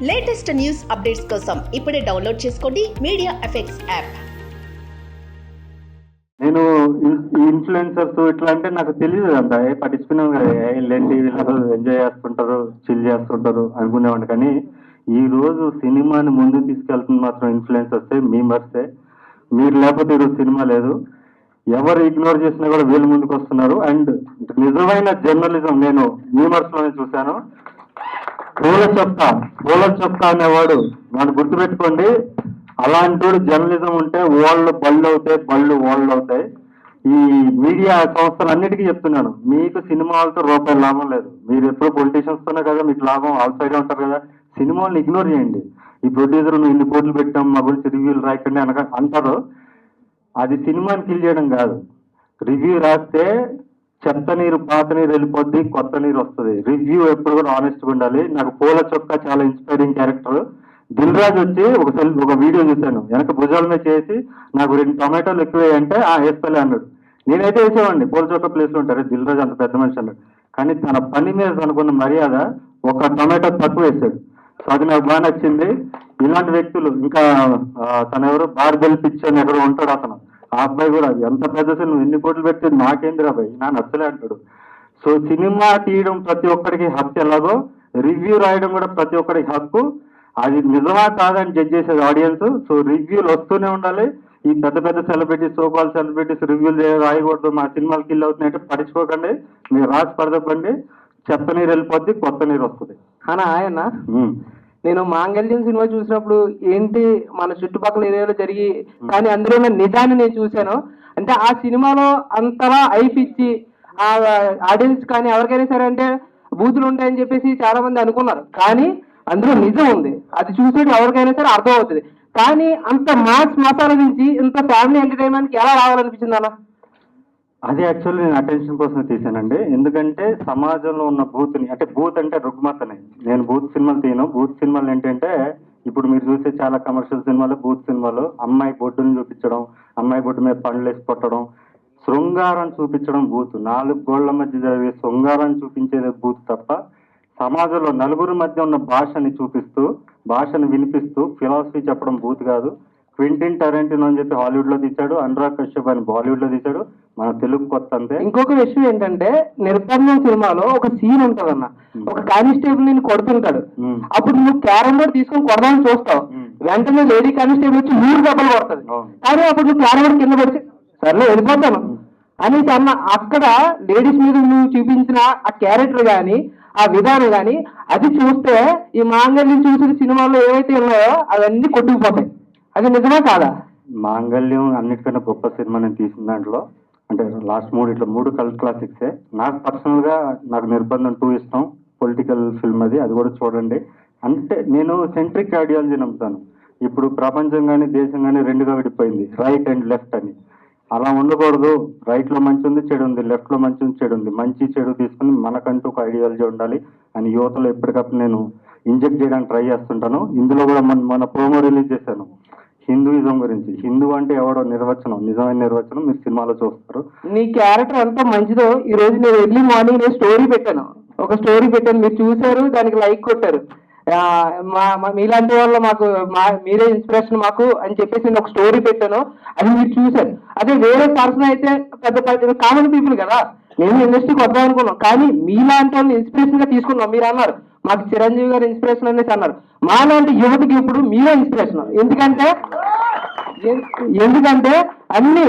Latest news updates కోసం ఇప్పుడే download చేసుకోండి మీడియా ఎఫెక్ట్స్ యాప్. నేను ఇన్ఫ్లుయెన్సర్స్ ఇట్లా అంటే నాకు తెలియదు అంత పట్టించుకున్నాం కదా, వీళ్ళేంటి వీళ్ళు ఎంజాయ్ చేస్తుంటారు, చిల్ చేస్తుంటారు అనుకునేవాడిని. కానీ ఈ రోజు సినిమాని ముందుకు తీసుకెళ్తుంది మాత్రం ఇన్ఫ్లుయెన్సర్సే, మీమర్సే. మీరు లేకపోతే ఈరోజు సినిమా లేదు. ఎవరు ఇగ్నోర్ చేసినా కూడా వీళ్ళు ముందుకు వస్తున్నారు. అండ్ నిజమైన జర్నలిజం నేను మీమర్స్ లోనే చూశాను. పూల చొక్కా అనేవాడు మనం గుర్తుపెట్టుకోండి. అలాంటి జర్నలిజం ఉంటే వాళ్ళు బళ్ళు వాళ్ళు అవుతాయి. ఈ మీడియా సంస్థలన్నిటికీ చెప్తున్నాను, మీకు సినిమా వాళ్ళతో రూపాయలు లాభం లేదు. మీరు ఎప్పుడు పొలిటీషియన్స్ తోనే కదా మీకు లాభం, అవుట్ సైడ్ ఉంటారు కదా. సినిమాలను ఇగ్నోర్ చేయండి. ఈ ప్రొడ్యూసర్ నువ్వు ఇన్ని కోట్లు పెట్టాం, మా గురించి రివ్యూలు రాయకండి అంటారు. అది సినిమాని కిల్ చేయడం కాదు. రివ్యూ రాస్తే చెత్త నీరు పాత నీరు వెళ్ళిపోద్ది, కొత్త నీరు వస్తుంది. రివ్యూ ఎప్పుడు కూడా ఆనెస్ట్గా ఉండాలి. నాకు పూల చొక్కా చాలా ఇన్స్పైరింగ్ క్యారెక్టర్. దిల్ రాజు వచ్చి ఒక వీడియో చూశాను, వెనక భుజాల మీద చేసి నాకు 2 టొమాటోలు ఎక్కువ అంటే వేస్తలే అన్నాడు. నేనైతే వేసేవాడిని, పూల చొక్కా ప్లేస్ లో ఉంటారు. దిల్ రాజు అంత పెద్ద మనిషి అన్నాడు. కానీ తన పని మీద అనుకున్న మర్యాద ఒక టొమాటో తక్కువ వేసాడు. సో అది నాకు బాగా నచ్చింది. ఇలాంటి వ్యక్తులు ఇంకా తన ఎవరు బార్బెల్ పిచ్ అని ఎక్కడో ఉంటాడు అతను. ఆ అబ్బాయి కూడా ఎంత పెద్ద నువ్వు ఎన్ని కోట్లు పెడితే నాకేంద్ర అబ్బాయి నా నచ్చలే అంటాడు. సో సినిమా తీయడం ప్రతి ఒక్కరికి హక్కు ఎలాగో, రివ్యూ రాయడం కూడా ప్రతి ఒక్కరికి హక్కు. అది నిజమా కాదని జడ్జ్ చేసేది ఆడియన్స్. సో రివ్యూలు వస్తూనే ఉండాలి. ఈ పెద్ద పెద్ద సెలబ్రిటీస్, సోకాల్ సెలబ్రిటీస్ రివ్యూలు రాయకూడదు, మా సినిమాలు కిల్ అవుతున్నాయంటే పట్టించుకోకండి. మీరు రాసి పడదప్పండి, చెత్త నీరు వెళ్ళిపోద్ది, కొత్త నీరు వస్తుంది. అనా ఆయన నేను మాంగళ్యం సినిమా చూసినప్పుడు ఏంటి మన చుట్టుపక్కల ఏరియాలో జరిగి, కానీ అందులో ఉన్న నిజాన్ని నేను చూశాను. అంటే ఆ సినిమాలో అంతలా అయిపిచ్చి ఆ ఆడియన్స్ కానీ ఎవరికైనా సరే అంటే బూతులు ఉంటాయని చెప్పేసి చాలా మంది అనుకున్నారు. కానీ అందులో నిజం ఉంది. అది చూసేది ఎవరికైనా సరే అర్థం అవుతుంది. కానీ అంత మాస్ మసాలా నుంచి ఇంత ఫ్యామిలీ ఎంటర్టైన్మెంట్కి ఎలా రావాలనిపించింది అన్న? అది యాక్చువల్లీ నేను అటెన్షన్ కోసం తీసానండి. ఎందుకంటే సమాజంలో ఉన్న బూత్ని, అంటే బూత్ అంటే రుగ్మతని, నేను బూత్ సినిమాలు తీయను. బూత్ సినిమాలు ఏంటంటే ఇప్పుడు మీరు చూసే చాలా కమర్షియల్ సినిమాలు, బూత్ సినిమాలు అమ్మాయి బొడ్డుని చూపించడం, అమ్మాయి బొడ్డు మీద పండ్లు వేసి కొట్టడం, శృంగారం చూపించడం బూత్. 4 గోళ్ల మధ్య జరిగే శృంగారం చూపించేది బూత్ తప్ప సమాజంలో నలుగురి మధ్య ఉన్న భాషని చూపిస్తూ, భాషను వినిపిస్తూ ఫిలాసఫీ చెప్పడం బూత్ కాదు. క్వింటిన్ టరెంటినో అని చెప్పి హాలీవుడ్ లో తీశాడు, అనురాగ్ కశ్యప్ అని బాలీవుడ్ లో తీశాడు, మన తెలుగు కొత్త అంతే. ఇంకొక విషయం ఏంటంటే నిర్బంధం సినిమాలో ఒక సీన్ ఉంటదన్న, ఒక కానిస్టేబుల్ నేను కొడుతుంటాడు. అప్పుడు నువ్వు క్యారం బోర్డ్ తీసుకొని కొడదామని చూస్తావు, వెంటనే లేడీ కానిస్టేబుల్ వచ్చి 3 దెబ్బలు కొడుతుంది. కానీ అప్పుడు నువ్వు క్యారం బోర్డ్ కింద పడితే సర్లే వెళ్ళిపోతాను అనేసి అన్న. అక్కడ లేడీస్ మీద నువ్వు చూపించిన ఆ క్యారెక్టర్ కానీ ఆ విధానం కానీ అది చూస్తే ఈ మాంగళ్యం చూసిన సినిమాల్లో ఏవైతే ఉన్నాయో అవన్నీ కొట్టుకుపోతాయి. అది నిజమా కాదా? మాంగళ్యం అన్నిటికన్నా గొప్ప సినిమా నేను తీసిన దాంట్లో. అంటే లాస్ట్ 3 కల్ట్ క్లాసిక్సే. నాకు పర్సనల్ గా నాకు నిర్బంధం 2 ఇష్టం. పొలిటికల్ ఫిల్మ్ అది కూడా చూడండి. అంటే నేను సెంట్రిక్ ఐడియాలజీ నమ్ముతాను. ఇప్పుడు ప్రపంచం కానీ దేశం కానీ 2గా విడిపోయింది, రైట్ అండ్ లెఫ్ట్ అని. అలా ఉండకూడదు. రైట్ లో మంచి ఉంది, చెడు ఉంది, లెఫ్ట్ లో మంచి ఉంది, చెడు ఉంది. మంచి చెడు తీసుకుని మనకంటూ ఒక ఐడియాలజీ ఉండాలి అని యువతలో ఎప్పటికప్పుడు నేను ఇంజెక్ట్ చేయడానికి ట్రై చేస్తుంటాను. ఇందులో కూడా మన ప్రోమో రిలీజ్ చేశాను హిందూయిజం గురించి. హిందూ అంటే ఎవడో నిర్వచనం, నిజమైన నిర్వచనం మీరు సినిమాలో చూస్తారు. నీ క్యారెక్టర్ ఎంత మంచిదో ఈ రోజు నేను ఎర్లీ మార్నింగ్ నేను స్టోరీ పెట్టాను, ఒక స్టోరీ పెట్టాను, మీరు చూశారు, దానికి లైక్ కొట్టారు. మీలాంటి వాళ్ళు మాకు మీరే ఇన్స్పిరేషన్ మాకు అని చెప్పేసి నేను ఒక స్టోరీ పెట్టాను, అది మీరు చూశారు. అదే వేరే పర్సన్ అయితే పెద్ద కామన్ పీపుల్ కదా, మేము ఇండస్ట్రీకి వద్దాం అనుకున్నాం. కానీ మీలాంటి వాళ్ళని ఇన్స్పిరేషన్ గా తీసుకున్నాం. మీరు అన్నారు మాకు చిరంజీవి గారు ఇన్స్పిరేషన్ అనేసి అన్నారు. మాలాంటి యువతకి ఇప్పుడు మీరే ఇన్స్పిరేషన్. ఎందుకంటే అన్ని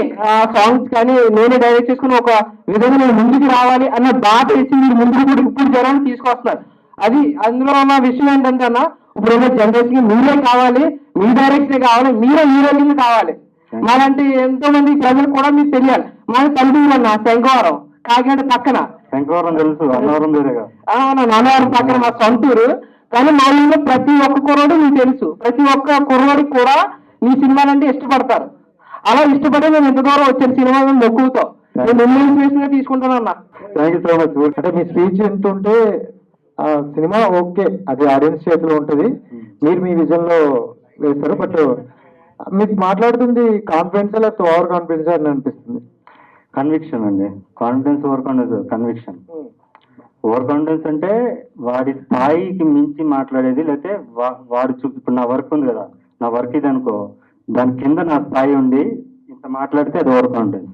సాంగ్స్ కానీ నేనే డైరెక్ట్ చేసుకుని ఒక విధంగా నేను ముందుకు రావాలి అన్న బాధ ఇచ్చి మీరు ముందుకు కూడా ఇప్పుడు జనాన్ని తీసుకొస్తున్నారు. అది అందులో ఉన్న విషయం ఏంటంటే అన్న, ఇప్పుడు ఉన్న జనరేషన్ మీరే కావాలి, మీ డైరెక్షన్ కావాలి, మీరే హీరోయిన్ కావాలి. మాలాంటి ఎంతో మంది ప్రజలకు కూడా మీకు తెలియాలి. మన తల్లిదండ్రులు అన్న శంకవరం, కాకినాడ పక్కన. శంకవరం తెలుసు, అన్నవరం పక్కన మా సొంతూరు. కానీ మా ఊళ్ళో ప్రతి ఒక్క కుర్రోడు మీకు తెలుసు, ప్రతి ఒక్క కుర్రోడికి కూడా మీ సినిమాలంటే ఇష్టపడతారు. అలా ఇష్టపడి మేము ఇంత దూరం వచ్చాను సినిమా మొక్కుతో. నేను ఇన్స్పిరేషన్ గా తీసుకుంటాను అన్న. Thank you so much. అంటే మీ స్పీచ్ ఎంతుంటే సినిమా ఓకే, అది ఆడియన్స్ చేతిలో ఉంటుంది, మీరు మీ విజన్ లో వేస్తారు. బట్ మీకు మాట్లాడుతుంది కాన్ఫిడెన్స్ లేకపోతే ఓవర్ కాన్ఫిడెన్స్ అని అనిపిస్తుంది? కన్విక్షన్ అండి. Confidence over confidence, conviction. Over confidence అంటే వాడి స్థాయికి మించి మాట్లాడేది, లేకపోతే వాడు ఇప్పుడు నా వర్క్ ఉంది కదా, నా వర్క్ ఇది అనుకో, దాని కింద నా స్థాయి ఉండి ఇంత మాట్లాడితే అది ఓవర్ కాన్ఫిడెన్స్.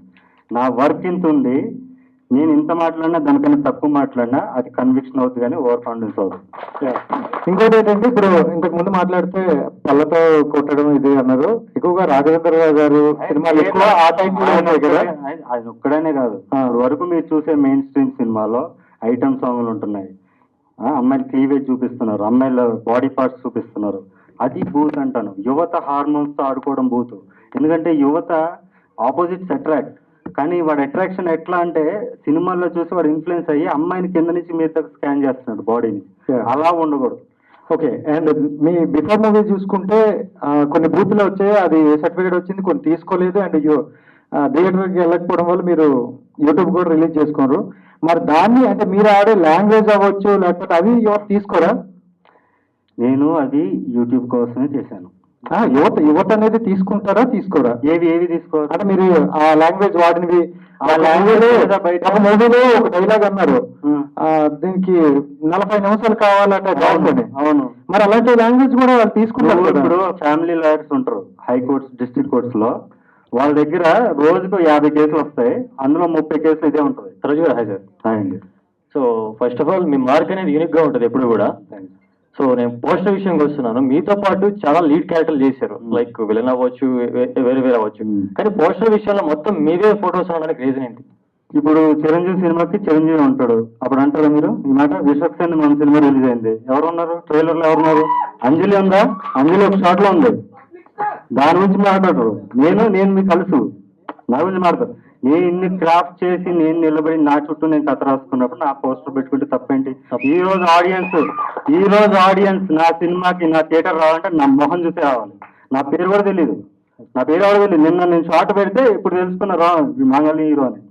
నా వర్క్ ఇంత ఉంది, నేను ఇంత మాట్లాడినా దానికన్నా తక్కువ మాట్లాడినా అది కన్విక్షన్ అవుతుంది, కానీ ఓవర్ కాన్ఫిడెన్స్ అవుతుంది. ఇంకోటి ఏంటంటే ఇప్పుడు ఇంతకు ముందు మాట్లాడితే పళ్ళతో కొట్టడం ఇది అన్నారు. ఎక్కువగా రాఘవేంద్రరావు గారు సినిమాలు ఎక్కువ ఆ టైంలో ఉన్నాయి కదా. ఆయన ఒక్కడనే కాదు, ఇప్పుడు వరకు మీరు చూసే మెయిన్ స్ట్రీమ్ సినిమాలో ఐటమ్ సాంగ్లు ఉంటున్నాయి, అమ్మాయిలు క్లీవేజ్ చూపిస్తున్నారు, అమ్మాయిల బాడీ పార్ట్స్ చూపిస్తున్నారు, అది బూత్ అంటాను. యువత హార్మోన్స్ తో ఆడుకోవడం బూత్. ఎందుకంటే యువత ఆపోజిట్స్ అట్రాక్ట్, కానీ వాడు అట్రాక్షన్ ఎట్లా అంటే సినిమాల్లో చూసి వాడు ఇన్ఫ్లుయెన్స్ అయ్యి అమ్మాయిని కింద నుంచి మీద స్కాన్ చేస్తున్నాడు బాడీని. అలా ఉండకూడదు. Okay, and me before movie చూసుకుంటే కొన్ని బూత్లు వచ్చాయి, అది సర్టిఫికేట్ వచ్చింది, కొన్ని తీసుకోలేదు. అండ్ థియేటర్కి వెళ్ళకపోవడం వల్ల మీరు యూట్యూబ్ కూడా రిలీజ్ చేసుకున్నారు. మరి దాన్ని అంటే మీరు ఆడే లాంగ్వేజ్ అవ్వచ్చు, లేకపోతే అవి ఎవరు తీసుకోరా? నేను అది యూట్యూబ్ కోసమే చేశాను. యువత అనేది తీసుకుంటారా, తీసుకోరా? ఏవి తీసుకోరు అంటే మీరు ఆ లాంగ్వేజ్ వాడినవి, ఆ లాంగ్వేజ్ బయట మూవీలో ఒక డైలాగ్ అన్నారు, దీనికి 40 నిమిషాలు కావాలంటే బాగుంటుంది. అవును, మరి అలాంటి లాంగ్వేజ్ కూడా వాళ్ళు తీసుకుంటారు. ఇప్పుడు ఫ్యామిలీ లాయర్స్ ఉంటారు హైకోర్ట్స్, డిస్ట్రిక్ట్ కోర్ట్స్ లో, వాళ్ళ దగ్గర రోజుకు 50 కేసులు వస్తాయి, అందులో 30 కేసులు ఇదే ఉంటుంది. హాయ్ అండి. So first of all me mark అనేది యూనిక్ గా ఉంటుంది ఎప్పుడు కూడా. సో నేను పోస్టర్ విషయంకి వస్తున్నాను. మీతో పాటు చాలా లీడ్ క్యారెక్టర్లు చేశారు, లైక్ విలన్ అవ్వచ్చు, వేరే వేరే అవ్వచ్చు, కానీ పోస్టర్ విషయంలో మొత్తం మీదే ఫోటోస్ అనడానికి రీజన్ ఏంటి? ఇప్పుడు చిరంజీవి సినిమాకి చిరంజీవి ఉంటాడు, అప్పుడు అంటారా మీరు ఈ మాట? విశ్వక్సేన్ మన సినిమా రిలీజ్ అయింది, ఎవరు ఉన్నారు ట్రైలర్ లో? ఎవరున్నారు? అంజలి ఉందా? అంజలి ఒక షాట్ లో ఉంది, దాని గురించి మాట్లాడరు. నేను మీకు కలుసు, నా గురించి మాట్లాడతారు. నేను ఇన్ని క్రాఫ్ట్ చేసి నేను నిలబడి నా చుట్టూ నేను కథ రాసుకున్నప్పుడు నా పోస్టర్ పెట్టుకుంటే తప్పేంటి? ఈ రోజు ఆడియన్స్ నా సినిమాకి, నా థియేటర్ రావాలంటే నా మొహం చూసే రావాలి. నా పేరు కూడా తెలియదు, నిన్న నేను షార్ట్ పెడితే ఇప్పుడు తెలుసుకున్నా మంగళ హీరో అని.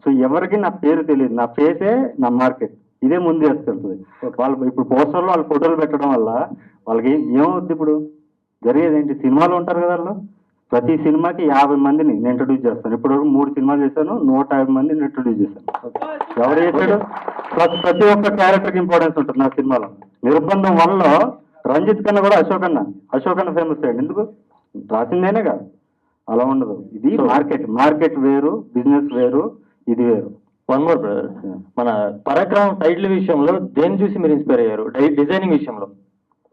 సో ఎవరికి నా పేరు తెలియదు, నా ఫేసే నా మార్కెట్, ఇదే ముందు చేస్తుంది. వాళ్ళు ఇప్పుడు పోస్టర్లో వాళ్ళు ఫోటోలు పెట్టడం వల్ల వాళ్ళకి ఏమవుద్ది? ఇప్పుడు జరిగేది ఏంటి? సినిమాలు ఉంటారు కదా, వాళ్ళు ప్రతి సినిమాకి 50 మందిని నేను ఇంట్రడ్యూస్ చేస్తాను. ఇప్పటివరకు 3 సినిమాలు చేశాను, 150 మందిని ఇంట్రడ్యూస్ చేశాను. ఎవరు చేశాడు? ప్రతి ఒక్క క్యారెక్టర్కి ఇంపార్టెన్స్ ఉంటుంది నా సినిమాలో. నిర్బంధం 1లో రంజిత్ కన్నా కూడా అశోక్ అన్న ఫేమస్ అయ్యాడు. ఎందుకు? రాసిందేనే కాదు, అలా ఉండదు. ఇది మార్కెట్ వేరు, బిజినెస్ వేరు, ఇది వేరు. వన్ మోర్ బ్రదర్, మన పరాక్రమం టైటిల్ విషయంలో దేని చూసి మీరు ఇన్స్పైర్ అయ్యారు? డిజైనింగ్ విషయంలో.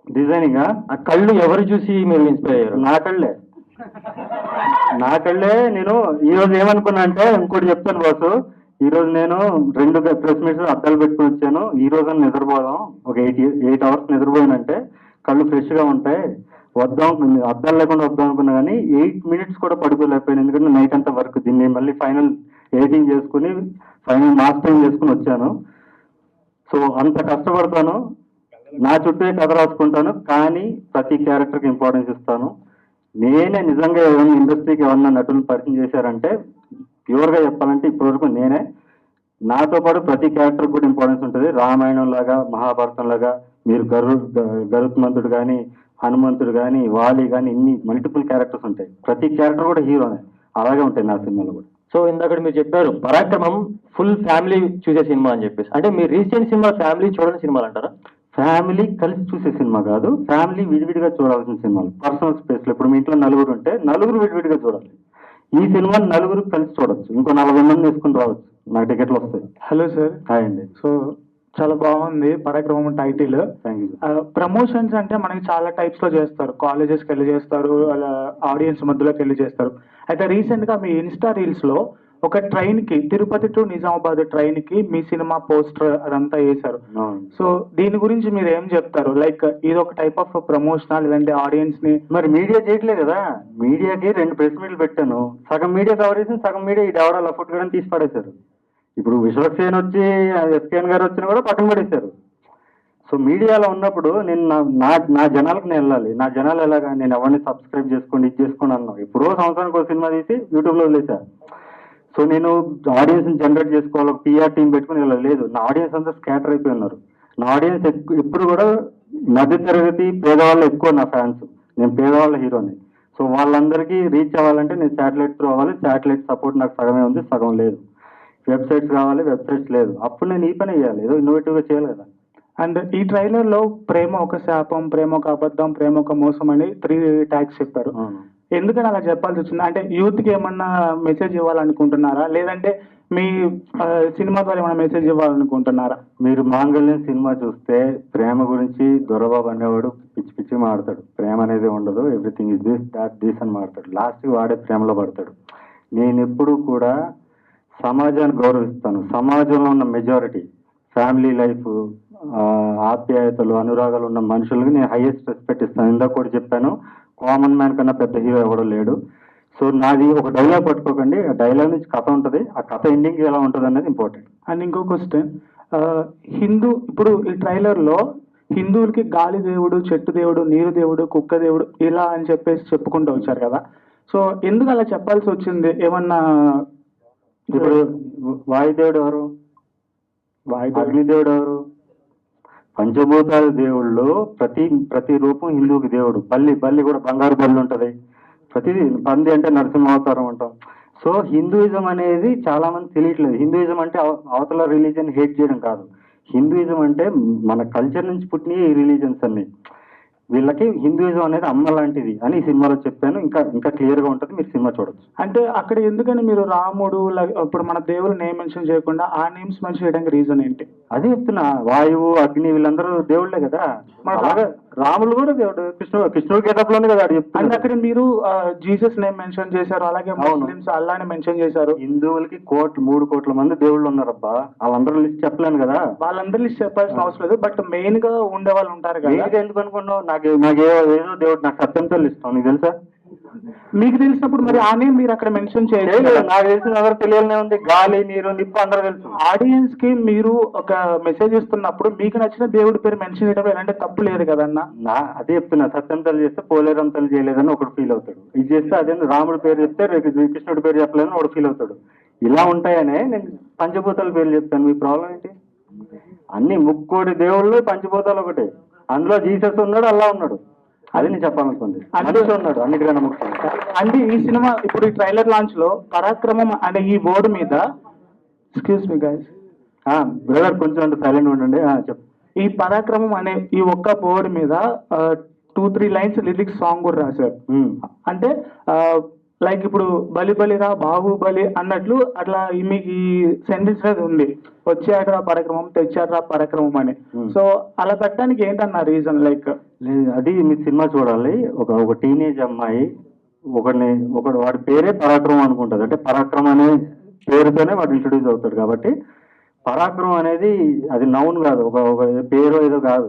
డిజైనింగ్ ఆ కళ్ళు ఎవరు చూసి మీరు ఇన్స్పైర్ అయ్యారు? నా కళ్ళే. నేను ఈ రోజు ఏమనుకున్నా అంటే, ఇంకోటి చెప్తాను బాసు, ఈ రోజు నేను 2 ప్రెస్ మీట్స్ అద్దాలు పెట్టుకుని వచ్చాను. ఈ రోజు నిద్రపోదాం, ఒక 8 అవర్స్ నిద్రపోయానంటే కళ్ళు ఫ్రెష్ గా ఉంటాయి, అద్దాలు లేకుండా వద్దాం అనుకున్నా, కానీ 8 మినిట్స్ కూడా పడుకోలేకపోయాను. ఎందుకంటే నైట్ అంతా వర్క్, దీన్ని మళ్ళీ ఫైనల్ ఎడిటింగ్ చేసుకుని ఫైనల్ మాస్టరింగ్ చేసుకుని వచ్చాను. సో అంత కష్టపడతాను, నా చుట్టూ కథ రాసుకుంటాను, కానీ ప్రతి క్యారెక్టర్కి ఇంపార్టెన్స్ ఇస్తాను. నేనే నిజంగా ఏమన్నా ఇండస్ట్రీకి ఏమన్నా నటులను పరిచయం చేశారంటే, ప్యూర్గా చెప్పాలంటే ఇప్పటివరకు నేనే. నాతో పాటు ప్రతి క్యారెక్టర్ కూడా ఇంపార్టెన్స్ ఉంటుంది. రామాయణం లాగా, మహాభారతం లాగా, మీరు గరుత్మంతుడు కానీ, హనుమంతుడు కానీ, వాలి కానీ, ఇన్ని మల్టిపుల్ క్యారెక్టర్స్ ఉంటాయి. ప్రతి క్యారెక్టర్ కూడా హీరోనే, అలాగే ఉంటాయి నా సినిమాలో కూడా. సో ఇందాక మీరు చెప్పారు పరాక్రమం ఫుల్ ఫ్యామిలీ చూసే సినిమా అని చెప్పేసి, అంటే మీ రీసెంట్ సినిమా ఫ్యామిలీ చూడని సినిమాలు అంటారా? ఫ్యామిలీ కలిసి చూసే సినిమా కాదు, ఫ్యామిలీ విడివిడిగా చూడాల్సిన సినిమాలు. పర్సనల్ స్పేస్ లో ఇప్పుడు మీ ఇంట్లో 4 ఉంటే 4 విడివిడిగా చూడాలి. ఈ సినిమాని 4 కలిసి చూడొచ్చు, ఇంకో 40 మంది వేసుకుని రావచ్చు, నాకు టికెట్లు వస్తాయి. Hello sir. హాయ్ అండి. సో చాలా బాగుంది పరాక్రమం టైటిల్. Thank you. ప్రమోషన్స్ అంటే మనకి చాలా టైప్స్ లో చేస్తారు, కాలేజెస్కి వెళ్ళి చేస్తారు, అలా ఆడియన్స్ మధ్యలోకి వెళ్ళి చేస్తారు. అయితే రీసెంట్ గా మీ ఇన్స్టా రీల్స్ లో ఒక ట్రైన్ కి, తిరుపతి టు నిజామాబాద్ ట్రైన్ కి మీ సినిమా పోస్టర్ అదంతా వేశారు. సో దీని గురించి మీరు ఏం చెప్తారు? లైక్ ఇది ఒక టైప్ ఆఫ్ ప్రమోషన్, లేదంటే ఆడియన్స్ ని? మరి మీడియా చేయట్లేదు కదా, మీడియాకి 2 ప్రెస్ మీట్లు పెట్టాను, సగం మీడియా కవర్ చేసి సగం మీడియా ఇది ఎవడో లఫుట్ కూడా తీసి పడేశారు. ఇప్పుడు విశ్వక్సేన్ వచ్చి ఎస్కేఎన్ గారు వచ్చినా కూడా పక్కన పడేశారు. సో మీడియాలో ఉన్నప్పుడు నేను నా జనాలకు నేను వెళ్ళాలి. నా జనాలు ఎలాగా, నేను ఎవరిని సబ్స్క్రైబ్ చేసుకోండి, ఇది చేసుకోండి అన్నాను. ఎప్పుడో సంవత్సరానికి ఒక సినిమా తీసి యూట్యూబ్లో వదిలేసా. సో నేను ఆడియన్స్ జనరేట్ చేసుకోవాలి, ఒక పిఆర్ టీం పెట్టుకుని వెళ్ళలేదు. నా ఆడియన్స్ అంతా స్కాటర్ అయిపోయి ఉన్నారు. నా ఆడియన్స్ ఎప్పుడు కూడా మధ్య తరగతి పేదవాళ్ళు ఎక్కువ నా ఫ్యాన్స్. నేను పేదవాళ్ళ హీరోని. సో వాళ్ళందరికీ రీచ్ అవ్వాలంటే నేను శాటిలైట్ త్రూ అవ్వాలి. శాటిలైట్ సపోర్ట్ నాకు సగమే ఉంది, సగం లేదు. వెబ్సైట్స్ కావాలి, వెబ్సైట్స్ లేదు. అప్పుడు నేను ఈ పని చేయాలి, ఏదో ఇన్నోవేటివ్గా చేయాలి కదా. అండ్ ఈ ట్రైలర్ లో ప్రేమ ఒక శాపం, ప్రేమ ఒక అబద్ధం, ప్రేమ ఒక మోసం అని 3 ట్యాగ్స్ చెప్పారు. అవును. ఎందుకని అలా చెప్పాల్సి వచ్చింది? అంటే యూత్ కి ఏమన్నా మెసేజ్ ఇవ్వాలనుకుంటున్నారా, లేదంటే మీ సినిమా ద్వారా ఏమైనా మెసేజ్ ఇవ్వాలనుకుంటున్నారా? మీరు మాంగళ్యం సినిమా చూస్తే ప్రేమ గురించి దొరబాబు అనేవాడు పిచ్చి పిచ్చి మాడతాడు. ప్రేమ అనేది ఉండదు, everything is this that this అని మాడతాడు. లాస్ట్కి వాడే ప్రేమలో పడతాడు. నేను ఎప్పుడు కూడా సమాజాన్ని గౌరవిస్తాను. సమాజంలో ఉన్న మెజారిటీ ఫ్యామిలీ లైఫ్, ఆప్యాయతలు, అనురాగాలు ఉన్న మనుషులకి నేను హైయెస్ట్ రెస్పెక్ట్ ఇస్తాను. ఇందాక కూడా చెప్పాను, కామన్ మ్యాన్ కన్నా పెద్ద హీరో ఎవడో లేడు. సో నాది ఒక డైలాగ్ పట్టుకోకండి, ఆ డైలాగ్ నుంచి కథ ఉంటుంది, ఆ కథ ఎండింగ్ ఎలా ఉంటుంది అనేది ఇంపార్టెంట్. అండ్ ఇంకో క్వశ్చన్, ఇప్పుడు ఈ ట్రైలర్ లో హిందువులకి గాలి దేవుడు, చెట్టు దేవుడు, నీరు దేవుడు, కుక్క దేవుడు ఇలా అని చెప్పేసి చెప్పుకుంటూ వచ్చారు కదా. సో ఎందుకు అలా చెప్పాల్సి వచ్చింది? ఏమన్నా ఇప్పుడు వాయుదేవుడు ఎవరు? అగ్నిదేవుడు ఎవరు? పంచభూతాల దేవుళ్ళు ప్రతి రూపం హిందువుకి దేవుడు. బల్లి కూడా బంగారు బల్లి ఉంటది. ప్రతిదీ పంది అంటే నరసింహ అవతారం అంటాం. సో హిందూయిజం అనేది చాలా మంది తెలియట్లేదు. హిందూయిజం అంటే అవతల రిలీజన్ హేట్ చేయడం కాదు. హిందూయిజం అంటే మన కల్చర్ నుంచి పుట్టిన ఈ రిలీజన్స్ అన్ని. వీళ్ళకి హిందూయిజం అనేది అమ్మ లాంటిది అని ఈ సినిమాలో చెప్పాను. ఇంకా క్లియర్ గా ఉంటుంది, మీరు సినిమా చూడొచ్చు. అంటే అక్కడ ఎందుకని మీరు రాముడు ఇప్పుడు మన దేవుడు నేమ్ మెన్షన్ చేయకుండా ఆ నేమ్స్ మెన్షన్ చేయడానికి రీజన్ ఏంటి? అదే చెప్తున్నా, వాయువు, అగ్ని వీళ్ళందరూ దేవుళ్ళే కదా. అలాగే రాములు కూడా దేవుడు. కృష్ణుడు గెటప్ లోనే కదా చెప్తున్నా. అంటే అక్కడ మీరు జీసస్ నేమ్ మెన్షన్ చేశారు, అలాగే ముస్లిమ్స్ అల్లాని మెన్షన్ చేశారు. హిందువులకి 3 కోట్ల మంది దేవుళ్ళు ఉన్నారబ్బా. వాళ్ళందరూ లిస్ట్ చెప్పలేను కదా. వాళ్ళందరూ లిస్ట్ చెప్పాల్సిన అవసరం లేదు, బట్ మెయిన్ గా ఉండే వాళ్ళు ఉంటారు కదా. ఎందుకు అనుకున్నావు? నాకు ఏదో దేవుడు, నాకు సత్యంతో ఇస్తాం. నీకు తెలుసా? మీకు తెలిసినప్పుడు మరి ఆ నేమ్ మీరు అక్కడ మెన్షన్ చేయలేదు. నాకు తెలిసిన ఎవరు తెలియాలనే ఉంది. గాలి, నీరు, నిప్పు అందరూ తెలుసు. ఆడియన్స్ కి మీరు ఒక మెసేజ్ ఇస్తున్నప్పుడు మీకు నచ్చిన దేవుడి పేరు మెన్షన్ చేయడం ఎలాంటి తప్పు లేదు కదన్నా. అదే చెప్తున్నా, సత్యంతలు చేస్తే పోలేరంతలు చేయలేదని ఒకడు ఫీల్ అవుతాడు. ఇది చేస్తే అదే రాముడి పేరు చెప్తే కృష్ణుడి పేరు చెప్పలేదని ఒకడు ఫీల్ అవుతాడు. ఇలా ఉంటాయనే నేను పంచభూతాల పేర్లు చెప్తాను. మీ ప్రాబ్లం ఏంటి? అన్ని 3 దేవుళ్ళు, పంచభూతాలు ఒకటే. అందులో జీసస్ ఉన్నాడు, అల్లా ఉన్నాడు. అది నేను చెప్పాలనుకుంది. మనిషి ఉన్నాడు అన్నిటికన్నా ముఖ్యంగా. అంటే ఈ సినిమా ఇప్పుడు ఈ ట్రైలర్ లాంచ్ లో పరాక్రమం అనే ఈ బోర్డు మీద, ఎక్స్క్యూజ్ మీ గైస్, బ్రదర్ కొంచెం అంటే సైలెంట్ ఉండండి. చెప్పు. ఈ పరాక్రమం అనే ఈ ఒక్క బోర్డు మీద 2-3 లైన్స్ లిరిక్స్ సాంగ్ కూడా రాశారు. అంటే లైక్ ఇప్పుడు బలి బలిరా బాహుబలి అన్నట్లు అట్లా మీకు ఈ సెంటెన్స్ అనేది ఉంది, వచ్చాడరా పరాక్రమం, తెచ్చాడరా పరాక్రమం అని. సో అలా పెట్టడానికి ఏంటన్న రీజన్? లైక్ లేదు, అది మీ సినిమా చూడాలి. ఒక టీనేజ్ అమ్మాయి ఒకడు వాడి పేరే పరాక్రమం అనుకుంటుంది. అంటే పరాక్రమం అనే పేరుతోనే వాడు ఇంట్రొడ్యూస్ అవుతాడు. కాబట్టి పరాక్రమం అనేది అది నౌన్ కాదు, ఒక పేరు ఏదో కాదు.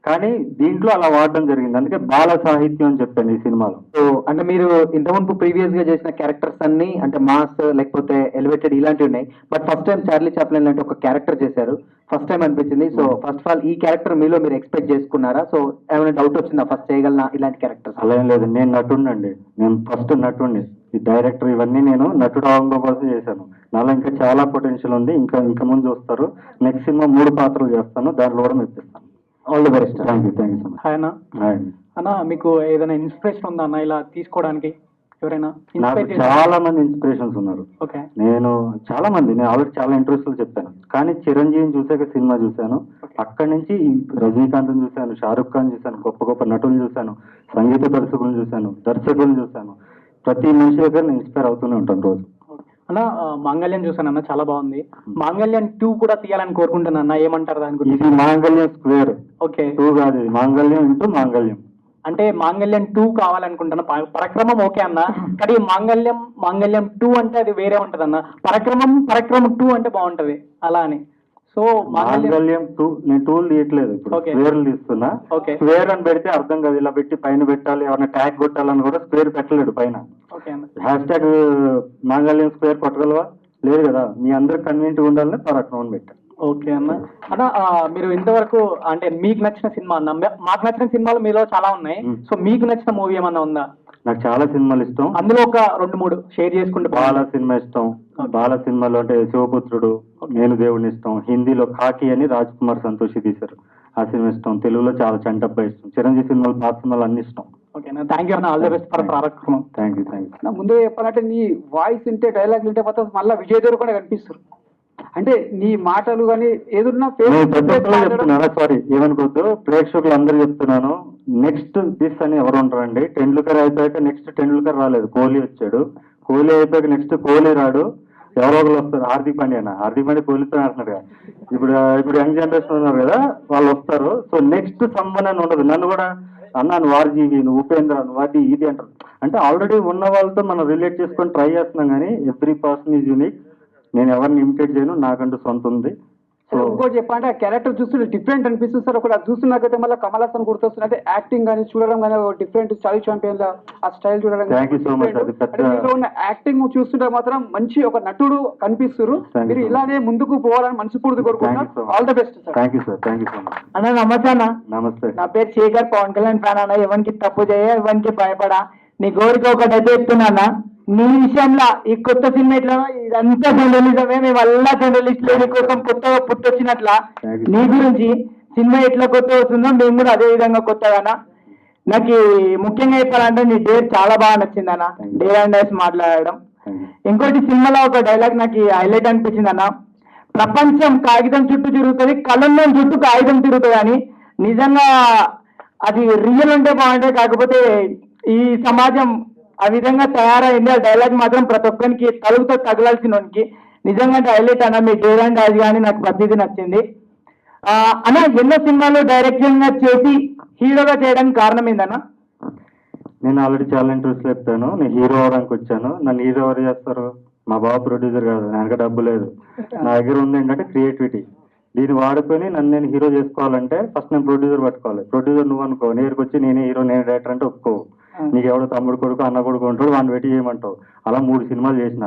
కానీ దీంట్లో అలా వాడడం జరిగింది. అందుకే బాల సాహిత్యం అని చెప్పాను ఈ సినిమాలో. సో అంటే మీరు ఇంతకుముందు ప్రీవియస్ గా చేసిన క్యారెక్టర్స్ అన్ని అంటే మాస్ లేకపోతే ఎలివేటెడ్ ఇలాంటివి ఉన్నాయి, but first time Charlie Chaplin లాంటి ఒక క్యారెక్టర్ చేశారు, ఫస్ట్ టైం అనిపించింది. సో ఫస్ట్ ఆఫ్ ఆల్ ఈ క్యారెక్టర్ మీలో మీరు ఎక్స్పెక్ట్ చేసుకున్నారా? సో ఏమైనా డౌట్ వచ్చిందా ఫస్ట్ చేయగలనా ఇలాంటి క్యారెక్టర్స్? అలా ఏం లేదు, నేను నటుండండి. నేను ఫస్ట్ నటుండి. ఈ డైరెక్టర్ ఇవన్నీ నేను నటుడు అవడం కోసం చేశాను. నాలో ఇంకా చాలా పొటెన్షియల్ ఉంది. ఇంకా ముందు చూస్తారు. నెక్స్ట్ సినిమా 3 పాత్రలు చేస్తాను, దాంట్లో కూడా మెప్పిస్తాను. All the best. Thank you so much. Hi అన్న. హాయ్. అన్న మీకు ఏదైనా ఇన్స్పిరేషన్ ఉందా అన్న ఇలా తీసుకోవడానికి? ఎవరైనా నాకు చాలా మంది ఇన్స్పిరేషన్స్ ఉన్నారు. ఓకే. నేను ఆల్రెడీ చాలా ఇంట్రెస్ట్లు చెప్పాను. కానీ చిరంజీవిని చూసాక సినిమా చూశాను. అక్కడి నుంచి రజనీకాంత్ని చూశాను, షారుఖ్ ఖాన్ చూశాను, గొప్ప నటులను చూశాను, సంగీత దర్శకులను చూశాను. ప్రతి మనిషి దగ్గర నేను ఇన్స్పైర్ అవుతూనే ఉంటాను రోజు. అన్న మాంగళ్యం చూసానన్న, చాలా బాగుంది. మాంగళ్యం 2 కూడా తీయాలని కోరుకుంటున్నా, ఏమంటారు దాని గురించి? ఇది మాంగళ్యం స్క్వేర్. ఓకే. 2 కాదు, ఇది మాంగళ్యం ఇంటూ మాంగళ్యం. అంటే మాంగళ్యం 2 కావాలనుకుంటున్నా. పరాక్రమం ఓకే అన్న, కానీ మాంగళ్యం 2 అంటే అది వేరే ఉంటది అన్న. పరాక్రమం 2 అంటే బాగుంటది అలా అని. సో మాంగళ్యం 2 నేను 2 తీయట్లేదు, ఇప్పుడు స్క్వేర్లు తీస్తున్నా. స్క్వేర్ అని పెడితే అర్థం కాదు, ఇలా పెట్టి పైన పెట్టాలి, ఎవరైనా ట్యాగ్ కొట్టాలని కూడా స్క్వేర్ పెట్టలేడు పైన. హ్యాష్ ట్యాగ్ మాంగళ్యం స్క్వేర్ కొట్టగలవా? లేదు కదా. మీ అందరు కన్వీనియంట్ ఉండాలని పరాక్రమం పెట్టారు. ఓకే అన్న. మీరు ఇంతవరకు అంటే మీకు నచ్చిన సినిమా అన్న, మాకు నచ్చిన సినిమాలు మీలో చాలా ఉన్నాయి. సో మీకు నచ్చిన మూవీ ఏమన్నా ఉందా? నాకు చాలా సినిమాలు ఇష్టం. అందులో ఒక 2-3 షేర్ చేసుకుంటే. బాల సినిమా ఇష్టం. బాల సినిమాలో అంటే శివపుత్రుడు, నేను దేవుడిని ఇష్టం. హిందీలో ఖాకీ అని రాజ్ కుమార్ సంతోషి తీశారు, ఆ సినిమా ఇష్టం. తెలుగులో చాలా చంటబ్బా ఇష్టం. చిరంజీవి సినిమాలు, పాత సినిమాలు అన్ని ఇష్టం. ఓకేనా, థ్యాంక్ యూ అన్న, ఆల్ ద బెస్ట్ ఫర్ ప్రారంభం. Thank you. నా ముందే చెప్పాలంటే నీ వాయిస్ వింటే డైలాగ్ వింటే మాత్రం మళ్ళీ విజయ్ దేవర కూడా కనిపిస్తారు. అంటే నీ మాటలు కానీ ఏదున్నా నేను ప్రతి ఒక్కరు చెప్తున్నాను, సారీ ఏమనుకోవద్దు, ప్రేక్షకులు అందరూ చెప్తున్నాను, నెక్స్ట్ దిస్ అని ఎవరు ఉంటారండి? టెండూల్కర్ అయిపోయాక నెక్స్ట్ టెండూల్కర్ రాలేదు, కోహ్లీ వచ్చాడు. కోహ్లీ అయిపోయాక నెక్స్ట్ కోహ్లీ రాడు, ఎవరో ఒకరు వస్తారు. హార్దిక్ పాండ్యా కోహ్లీతో ఆడుతున్నాడు కదా. ఇప్పుడు యంగ్ జనరేషన్ ఉన్నారు కదా, వాళ్ళు వస్తారు. సో నెక్స్ట్ సమ్మన్ అని ఉండదు. నన్ను కూడా అన్నా నువ్వు ఆర్జీవి, నువ్వు ఉపేంద్ర, నువ్వు అది ఇది అంటారు. అంటే ఆల్రెడీ ఉన్న వాళ్ళతో మనం రిలేట్ చేసుకొని ట్రై చేస్తున్నాం, కానీ ఎవ్రీ పర్సన్ ఈజ్ యూనిక్. నేను ఎవరిని ఇమిటేట్ చేయను, నాకంటూ సొంత ఉంది. సో ఇంకోటి చెప్పాలంటే ఆ క్యారెక్టర్ చూస్తుంటే డిఫరెంట్ అనిపిస్తుంది సార్. ఒకటి చూస్తున్నాకైతే మళ్ళీ కమల్ హాసన్ గుర్తొస్తుంది. అంటే యాక్టింగ్ కానీ చూడడం కానీ డిఫరెంట్, చాయ్ ఛాంపియన్ ఆ స్టైల్ చూడడం. Thank you so much. అది పెద్ద మీలో ఉన్న యాక్టింగ్ చూస్తుంటే మాత్రం మంచి ఒక నటుడు కనిపిస్తారు. మీరు ఇలానే ముందుకు పోవాలని మనస్ఫూర్తి కోరుకుంటున్నాను. All the best sir. Thank you sir. Thank you so much అన్న. నమస్తే అన్న. నమస్తే. నా పేరు శేఖర్, పవన్ కళ్యాణ్ ఫ్యాన్ అన్న. ఎవరికి తప్పు చేయ, ఎవరికి భయపడా. నీ గోరికి ఒకటైతే చెప్తున్నా, నీ విషయంలో ఈ కొత్త సినిమా ఇట్లా ఇదంతా జర్నలిజమే, మేము అల్లా జర్నలిస్టులు నీ కోసం కొత్తగా పుట్టొచ్చినట్ల నీ గురించి సినిమా ఎట్లా కొత్త వస్తుందో మేము కూడా అదే విధంగా కొత్తగానా. నాకు ముఖ్యంగా చెప్పాలంటే నీ డేర్ చాలా బాగా నచ్చింది అన్న, డేర్ అండ్ డైస్ మాట్లాడడం. ఇంకోటి సినిమాలో ఒక డైలాగ్ నాకు హైలైట్ అనిపించింది అన్న, ప్రపంచం కాగితం చుట్టూ తిరుగుతుంది, కళ్ళల్లో చుట్టూ కాగితం తిరుగుతుంది అని. నిజంగా అది రియల్ ఉంటే బాగుంటుంది, కాకపోతే ఈ సమాజం ఆ విధంగా తయారైంది. ఆ డైలాగ్ మాత్రం ప్రతి ఒక్కరికి తలుగుతో తగలాల్సిన నిజంగా హైలైట్ అన్న. మీ డేర్ అండ్ డైస్ కానీ నాకు ప్రతిదీ నచ్చింది అన్న. ఎన్నో సినిమాలు డైరెక్షన్ గా చేసి హీరోగా చేయడానికి కారణం ఏందన్నా? నేను ఆల్రెడీ చాలా ఇంట్రెస్ట్ చెప్తాను, నేను హీరో అవడానికి వచ్చాను. నన్ను హీరో ఎవరు చేస్తారు? మా బాబు ప్రొడ్యూసర్ కాదు, నాకు డబ్బు లేదు. నా దగ్గర ఉంది ఏంటంటే క్రియేటివిటీ. దీన్ని వాడుకొని నన్ను నేను హీరో చేసుకోవాలంటే ఫస్ట్ నేను ప్రొడ్యూసర్ పట్టుకోవాలి. ప్రొడ్యూసర్ నువ్వు అనుకో, నేరుకు వచ్చి నేనే హీరో, నేనే డైరెక్టర్ అంటే ఒప్పుకోవు. నీకు ఎవడో తమ్ముడు కొడుకు అన్న కొడుకు ఉంటాడు, వాడిని పెట్టి చేయమంటావు. అలా 3 సినిమాలు చేసిన,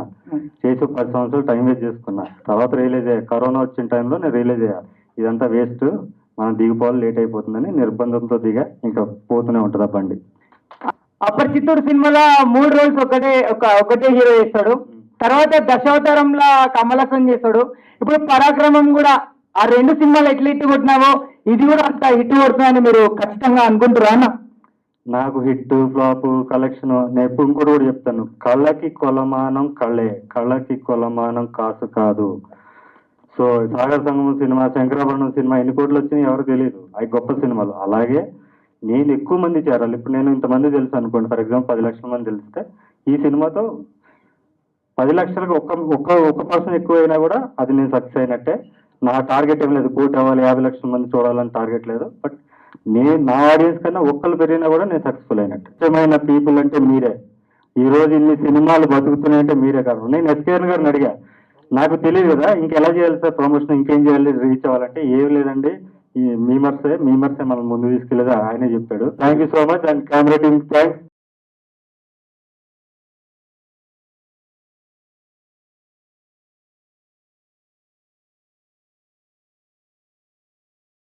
చేసి 10 సంవత్సరాలు టైం వేస్ట్ చేసుకున్నా. తర్వాత రియలైజ్ అయ్యా, కరోనా వచ్చిన టైంలో నేను రియలైజ్ అయ్యా ఇదంతా వేస్ట్, మనం దిగిపోవాలి, లేట్ అయిపోతుందని నిర్బంధంతో దిగా ఇంకా పోతూనే ఉంటుంది ఆ బండి. అప్పటి చిత్తూరు సినిమాలో 3 రోల్స్ ఒకటే హీరో చేస్తాడు. తర్వాత దశావతారంలో కమల్ హాసన్ చేస్తాడు. ఇప్పుడు పరాక్రమం కూడా ఆ 2 సినిమాలు ఎట్లా హిట్ కొట్టినావో ఇది కూడా అంత హిట్ కొడుతుందని మీరు ఖచ్చితంగా అనుకుంటారా అన్న? నాకు హిట్ ఫ్లాప్ కలెక్షన్ నేను ఎప్పుడు ఇంకోటి కూడా చెప్తాను, కళ్ళకి కొలమానం కళ్ళే, కళ్ళకి కొలమానం కాసు కాదు. సో సాగర్ సంగమం సినిమా, శంకరాభరణం సినిమా ఎన్ని కోట్లు వచ్చినాయి ఎవరు తెలియదు, అవి గొప్ప సినిమాలు. అలాగే నేను ఎక్కువ మంది చేరాలి. ఇప్పుడు నేను ఇంతమంది తెలుసు అనుకోండి, ఫర్ ఎగ్జాంపుల్ 10 లక్షల మంది తెలిస్తే ఈ సినిమాతో 10 లక్షలకు ఒక్క పర్సన్ ఎక్కువ అయినా కూడా అది నేను సక్సెస్ అయినట్టే. నా టార్గెట్ ఏం లేదు 1 కోటి అవ్వాలి, 50 లక్షల మంది చూడాలని టార్గెట్ లేదు. బట్ నేను నా ఆడియన్స్ కన్నా ఒక్కరు పెరిగినా కూడా నేను సక్సెస్ఫుల్ అయినట్టు. ఇష్టమైన పీపుల్ అంటే మీరే. ఈ రోజు ఇన్ని సినిమాలు బతుకుతున్నాయంటే మీరే కారణం. నేను ఎస్కేఎన్ గారిని అడిగా, నాకు తెలియదు కదా ఇంకెలా చేయాలి సార్ ప్రమోషన్, ఇంకేం చేయాలి రీచ్ అవ్వాలంటే, ఏం లేదండి ఈ మీమర్సే మనం ముందు తీసుకెళ్ళేది ఆయనే చెప్పాడు. Thank you so much and camera team thanks.